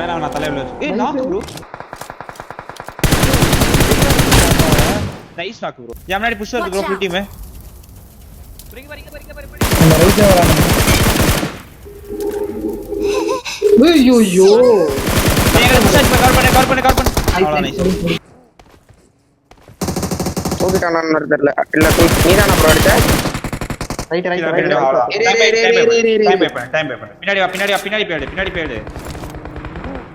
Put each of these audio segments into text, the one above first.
மேல நான் தலையில ஏய் நாக்கு ப்ரோ நைஸ் நாக்கு ப்ரோ யா முன்னாடி புஷ் வருது ப்ரோ ஃபுல் டீம் அந்த ரைட்ல வராங்க ஐயோ நீங்க புஷ் பண்ணி கவர் பண்ணு அவ்வளவு நைஸ் தூக்கிட்டானான்னு தெரியல இல்ல நீதானா ப்ரோ அடிச்ச ரைட் டைம் பை பின்னாடி பேடு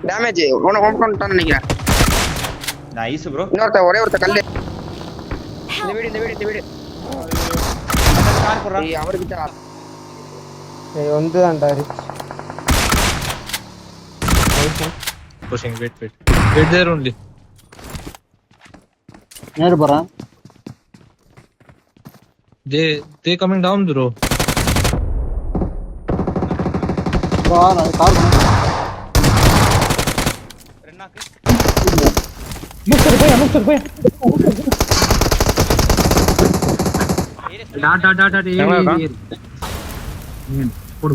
டேமேஜ் உன ஹோம் கவுண்ட் நினைக்கிறேன் நைஸ் ப்ரோ ஒரே ஒருத்த கல்லு இந்த வீடு கார் போறா ஏய் அவர்கிட்ட ஏய் வந்து அண்டாரி pushing wait there only நேரா போறான் they coming down bro car car ரென்னாக்கு முஸ்டர் போய் dot ஏறி போடு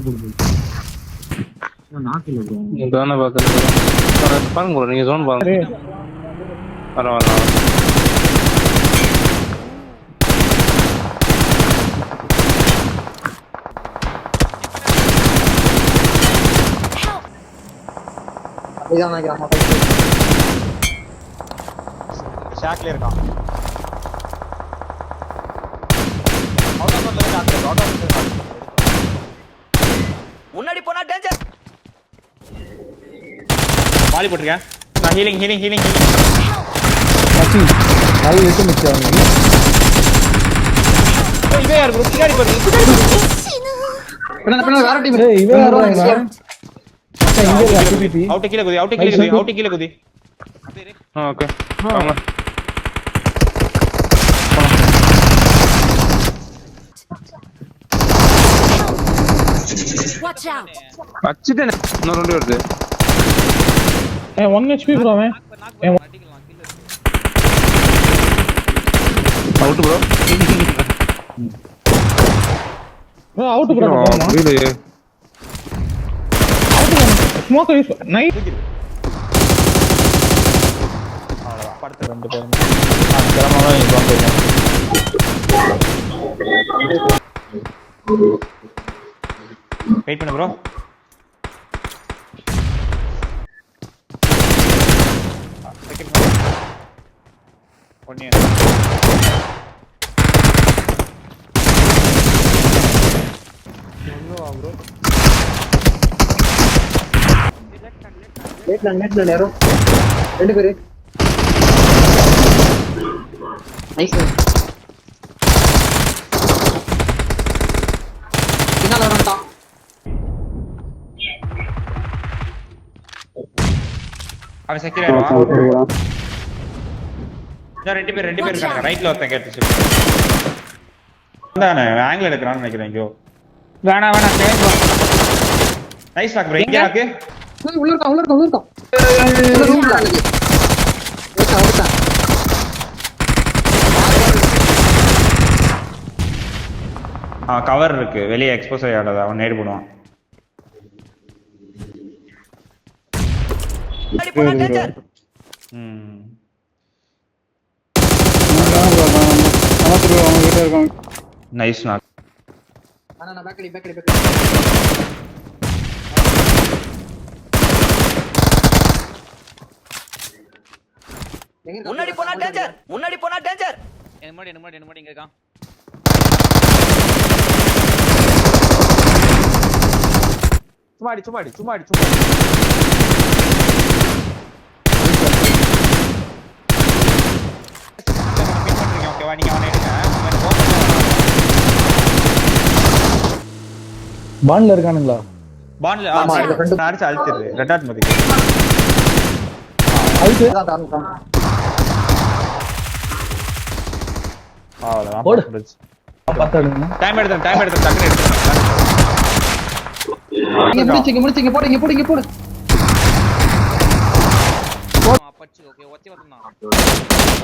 நாக்கில bro தான பாக்கல பாருங்க bro நீங்க ஜோன் பாருங்க வர இதான் நினைக்கிறேன் ஷாக்ல இருக்கான் அவுட் ஆஃப் முன்னாடி போனா டேஞ்சர் மாலி போட்டுருக்கேன் நான் ஹீலிங் அச்சி ஐ விட்டு நிச்சாங்க இவே யார் ப்ரோ பின்னாடி போடு பின்ன வேற டீம் ஏய் இவே வராங்க அச்சா இங்க ஆக்டிவிட்டி அவுட் கீழ குதி ஓகே வாங்க வாட்ச் அவுட் அச்சிட்டேன் இன்னொரு ரெண்டு வருது ஏய் 1 HP bro அவன் out bro bro out bro புரியலையே ஸ்மோக் யூஸ் நைட் அவ்வளவுதான் படுத்து ரெண்டு பேரும் கிளம்பலாம் இங்க வந்துருங்க வெயிட் பண்ணு ப்ரோ ஒண்ணே நெட்ல நேரோ ரெண்டு பேரு நைஸ் பின்னால வரட்டான் அவன் செக்யூர் ஆயிடுவான் ரெண்டு பேர் இருக்காங்க ரைட்ல ஒருத்தன் கேட்டுச்சு நான் ஆங்கிள் எடுக்கறான்னு நினைக்கிறேன் இங்கோ வேணாம் நைஸ் லாக் ப்ரோ இங்க லாக் உள்ள இருக்கான் ரூம்ல இருக்கு ஓகே கவர் இருக்கு வெளியே எக்ஸ்போஸ் ஆயிடாத அவன் நேடு போடுவான் முன்னாடி போனா டேஞ்சர் அவங்க கிட்ட இருக்காங்க நைஸ் நாக் நான் பேக்கடி முன்னாடி போனா டேஞ்சர் என்ன மாடி இங்க இருக்கான் சும்மாடி ஓகேவா நீங்க அவனை எடுங்க பான்ல இருக்கானுங்களா பான்ல அடிச்சு அழுத்திடுது ரெட் டாட் மதிக்கு அவுட் அவ்வளவுதான் போடு. பாத்துடுங்க டைம் எடுத்து டக்குனு எடுத்து முடிச்சிங்க போடு அப்பச்சி ஓகே ஒத்தி வரணும்